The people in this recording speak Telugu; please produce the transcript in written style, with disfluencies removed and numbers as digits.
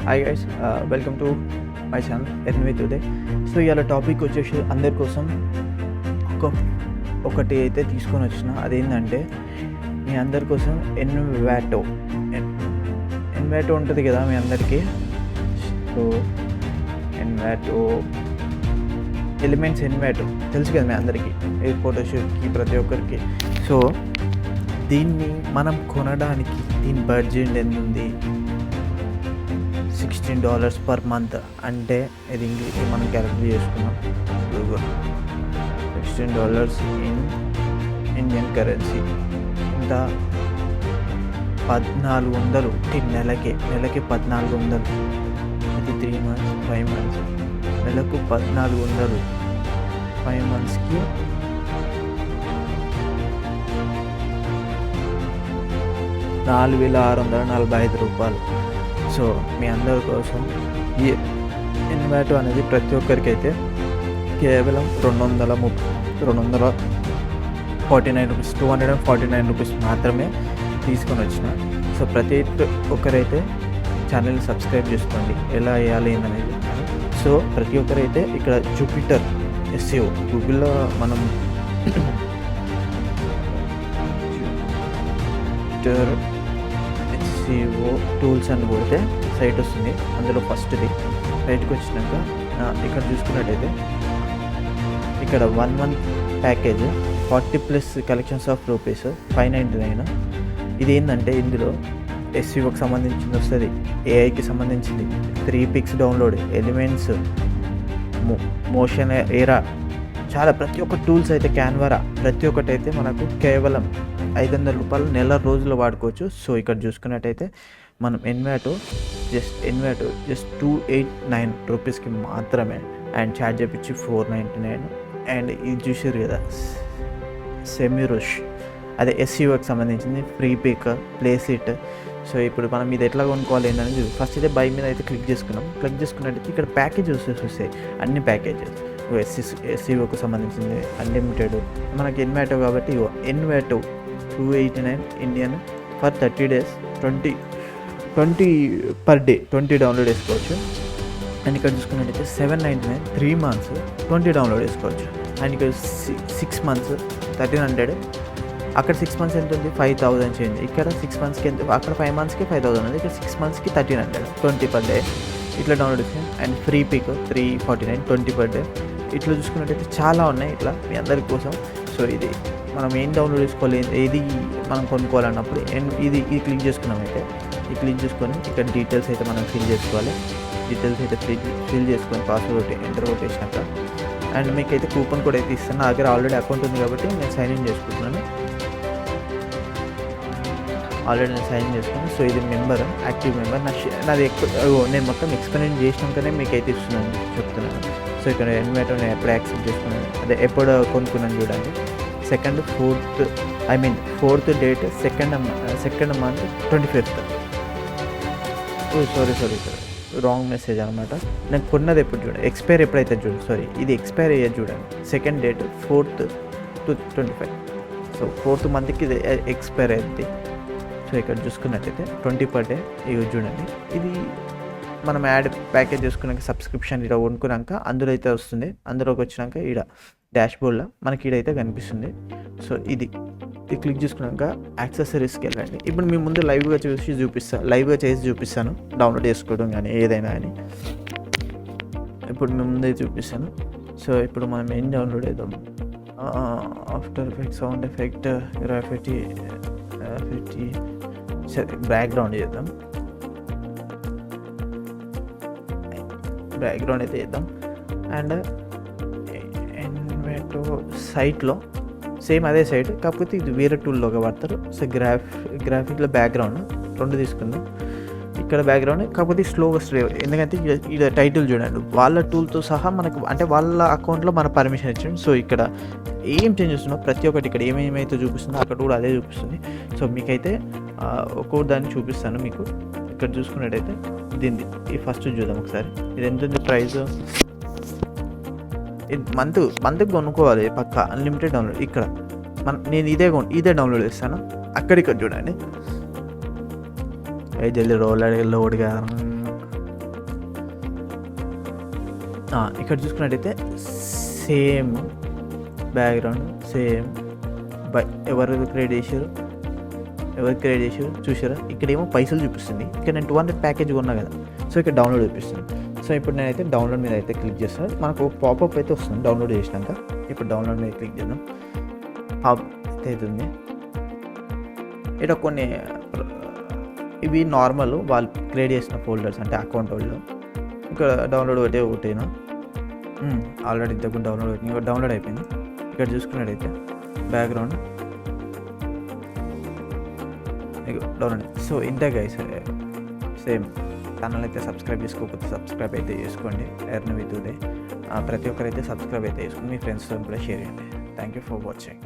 Hi guys, welcome to my channel NV today. So ఇవాళ టాపిక్ వచ్చేసి అందరి కోసం ఒకటి అయితే తీసుకొని వచ్చిన. అదేంటంటే మీ అందరి కోసం ఎన్వాటో ఉంటుంది కదా మీ అందరికీ. సో ఎన్వాటో ఎలిమెంట్స్ ఎన్వాటో తెలుసు కదా మీ అందరికీ, ఏ ఫోటోషూట్కి ప్రతి ఒక్కరికి. సో దీన్ని మనం కొనడానికి దీని బడ్జెట్ ఎంత ఉంది? $16 పర్ మంత్. అంటే ఇది ఇంగ్లీష్ మనం క్యాలిక్యులేట్ చేసుకున్నాం. $16 ఇన్ ఇండియన్ కరెన్సీ ఇంత 1400 నెలకి 1400. ఇది 3 months 5 months, నెలకు 1400. 5 monthsకి $4,645. సో మీ అందరి కోసం ఈ ఎన్వాటో అనేది ప్రతి ఒక్కరికి అయితే కేవలం $249 మాత్రమే తీసుకొని వచ్చిన. సో ప్రతి ఒక్కరైతే ఛానల్ని సబ్స్క్రైబ్ చేసుకోండి. ఎలా వేయాలి అనేది. సో ప్రతి ఒక్కరైతే ఇక్కడ జూపిటర్ SEO గూగుల్లో మనం జూపిటర్ SEO టూల్స్ అని కొడితే సైట్ వస్తుంది. అందులో ఫస్ట్ది బయటకు వచ్చినాక ఇక్కడ చూసుకున్నట్టయితే ఇక్కడ 1 month package 40+ collections of rupees $599. ఇది ఏంటంటే ఇందులో SEOకి సంబంధించింది వస్తుంది, AIకి సంబంధించింది, 3 pics డౌన్లోడ్, ఎలిమెంట్స్, మోషన్ ఎరా, చాలా ప్రతి ఒక్క టూల్స్ అయితే క్యాన్వారా ప్రతి ఒక్కటి అయితే మనకు కేవలం $500 నెల రోజులు వాడుకోవచ్చు. సో ఇక్కడ చూసుకున్నట్టయితే మనం ఎన్వాటో జస్ట్ $289 మాత్రమే. అండ్ ఛార్జ్ చేపించి $499. అండ్ ఇది చూసారు కదా సెమిరుష్, అదే SEOకి సంబంధించింది, Freepik, Placeit. So ఇప్పుడు మనం ఇది ఎట్లా కొనుక్కోవాలి ఏంటనేది ఫస్ట్ అయితే బై మీద అయితే క్లిక్ చేసుకున్నట్టయితే ఇక్కడ ప్యాకేజెస్ వస్తాయి. అన్ని ప్యాకేజెస్ SEOకి సంబంధించింది, అన్లిమిటెడ్, మనకి ఎన్వాటో కాబట్టి ఎన్వాటో $289 Indian for 30 days, 20 per day 20 download చేసుకోవచ్చు. అండ్ ఇక్కడ చూసుకున్నట్టయితే $799 3 months 20 డౌన్లోడ్ చేసుకోవచ్చు. అండ్ ఇక్కడ 6 months 1300. అక్కడ 6 months ఎంత ఉంది? 5000 చేయండి. ఇక్కడ 6 monthsకి ఎంత? అక్కడ 5 monthsకి 5000 ఉంది. ఇక్కడ 6 monthsకి 1300, 20 per day ఇట్లా డౌన్లోడ్ చేయండి. And Freepik $349, 20 per day. ఇట్లా చూసుకున్నట్టయితే చాలా ఉన్నాయి ఇట్లా మీ అందరి కోసం. సో ఇది మనం ఏం డౌన్లోడ్ చేసుకోవాలి, ఏది మనం కొనుక్కోవాలన్నప్పుడు ఇది క్లిక్ చేసుకున్నామైతే ఈ క్లిక్ చేసుకొని ఇక్కడ డీటెయిల్స్ అయితే మనం ఫిల్ చేసుకోవాలి. డీటెయిల్స్ అయితే ఫిల్ చేసుకొని పాస్వర్డ్ ఎంటర్ కొట్టేసినాక అండ్ మీకైతే కూపన్ కోడ్ అయితే ఇస్తాను. నా దగ్గర ఆల్రెడీ అకౌంట్ ఉంది కాబట్టి నేను సైన్ ఇన్ చేసుకుంటున్నాను. సో ఇది మెంబర్, యాక్టివ్ మెంబర్. నాది నేను మొత్తం ఎక్స్ప్లెయిన్ చేసినాకనే మీకైతే ఇస్తున్నాను చెప్తున్నాను. సో ఇక్కడ ఎన్వాటో నేను ఎప్పుడు యాక్సెప్ట్ చేసుకున్నాను, అదే ఎప్పుడు కొనుక్కున్నాను చూడండి. 4th date 2nd month 25th. Sorry wrong message అనమాట. నేను కొన్నది ఎప్పుడు చూడండి, ఎక్స్పైర్ ఎప్పుడైతే చూడండి, ఇది ఎక్స్పైర్ అయ్యేది చూడండి. 2nd date 4th to 25. So 4th monthకి ఇది ఎక్స్పైర్ అయింది. సో ఇక్కడ చూసుకున్నట్టయితే 20 per day ఇవి చూడండి. ఇది మనం యాడ్ ప్యాకేజ్ చేసుకున్నాక సబ్స్క్రిప్షన్ ఇక్కడ కొనుక్కున్నాక అందులో అయితే వస్తుంది. అందులోకి వచ్చినాక ఈడ డాష్బోర్డ్లో మనకి ఈడైతే కనిపిస్తుంది. సో ఇది క్లిక్ చేసుకున్నాక యాక్సెసరీస్కి వెళ్ళండి. ఇప్పుడు మీ ముందు లైవ్గా చేసి చూపిస్తాను డౌన్లోడ్ చేసుకోవడం కానీ ఏదైనా కానీ ఇప్పుడు మీ ముందే చూపిస్తాను. సో ఇప్పుడు మనం ఏం డౌన్లోడ్ చేద్దాం? After effect, sound effect, graffiti, background చేద్దాం. బ్యాక్గ్రౌండ్ అయితే చేద్దాం. అండ్ ఎన్వాటో సైట్లో సేమ్ అదే సైట్, కాకపోతే ఇది వేరే టూల్లోగా వాడతారు. సో గ్రాఫిక్లో బ్యాక్గ్రౌండ్ 2 తీసుకుందాం. ఇక్కడ బ్యాక్గ్రౌండ్ కాకపోతే స్లోగా ఎందుకంటే ఇది టైటిల్ చూడండి, వాళ్ళ టూల్తో సహా మనకు అంటే వాళ్ళ అకౌంట్లో మన పర్మిషన్ ఇచ్చాడు. సో ఇక్కడ ఏం చేంజ్ చేస్తున్నా ప్రతి ఒక్కటి ఇక్కడ ఏమేమైతే చూపిస్తుందో అక్కడ కూడా అదే చూపిస్తుంది. సో మీకైతే ఒక్కో దాన్ని చూపిస్తాను మీకు. ఇక్కడ చూసుకున్నట్టయితే దీన్ని ఈ ఫస్ట్ చూద్దాం ఒకసారి. ఇది ఎంత ఉంది ప్రైస్? ఇది మంత్కి కొనుక్కోవాలి పక్క, అన్లిమిటెడ్ డౌన్లోడ్. ఇక్కడ నేను ఇదే డౌన్లోడ్ చేస్తాను. అక్కడిక్కడ చూడండి, జల్దీ లోడ్గా ఇక్కడ చూసుకున్నట్టయితే సేమ్ బ్యాక్గ్రౌండ్ సేమ్ ఎవరు క్రియేట్ చేశారు చూసారా. ఇక్కడేమో పైసలు చూపిస్తుంది, ఇక్కడ నేను 200 ప్యాకేజ్ కొన్నా కదా, సో ఇక్కడ డౌన్లోడ్ చూపిస్తుంది. సో ఇప్పుడు నేనైతే డౌన్లోడ్ మీద అయితే క్లిక్ చేస్తాను. మనకు పాపప్ అయితే వస్తుంది డౌన్లోడ్ చేసినాక. ఇప్పుడు డౌన్లోడ్ మీద క్లిక్ చేద్దాం. అయితే అవుతుంది. ఇక్కడ కొన్ని ఇవి నార్మల్ వాళ్ళు క్రియేట్ చేసిన ఫోల్డర్స్, అంటే అకౌంట్ వాళ్ళు. ఇక్కడ డౌన్లోడ్ ఒకటేనా ఆల్రెడీ ఇంతకు డౌన్లోడ్ అవుతుంది, ఇక్కడ డౌన్లోడ్ అయిపోయింది. ఇక్కడ చూసుకున్నట్టయితే బ్యాక్గ్రౌండ్ డౌన్లోడ్. సో ఇంతే గైస్, సేమ్. ఛానల్ అయితే సబ్స్క్రైబ్ చేసుకోకపోతే సబ్స్క్రైబ్ అయితే చేసుకోండి. Earn with Uday. ప్రతి ఒక్కరైతే సబ్స్క్రైబ్ అయితే చేసుకోండి, మీ ఫ్రెండ్స్తో కూడా షేర్ చేయండి. Thank you for watching.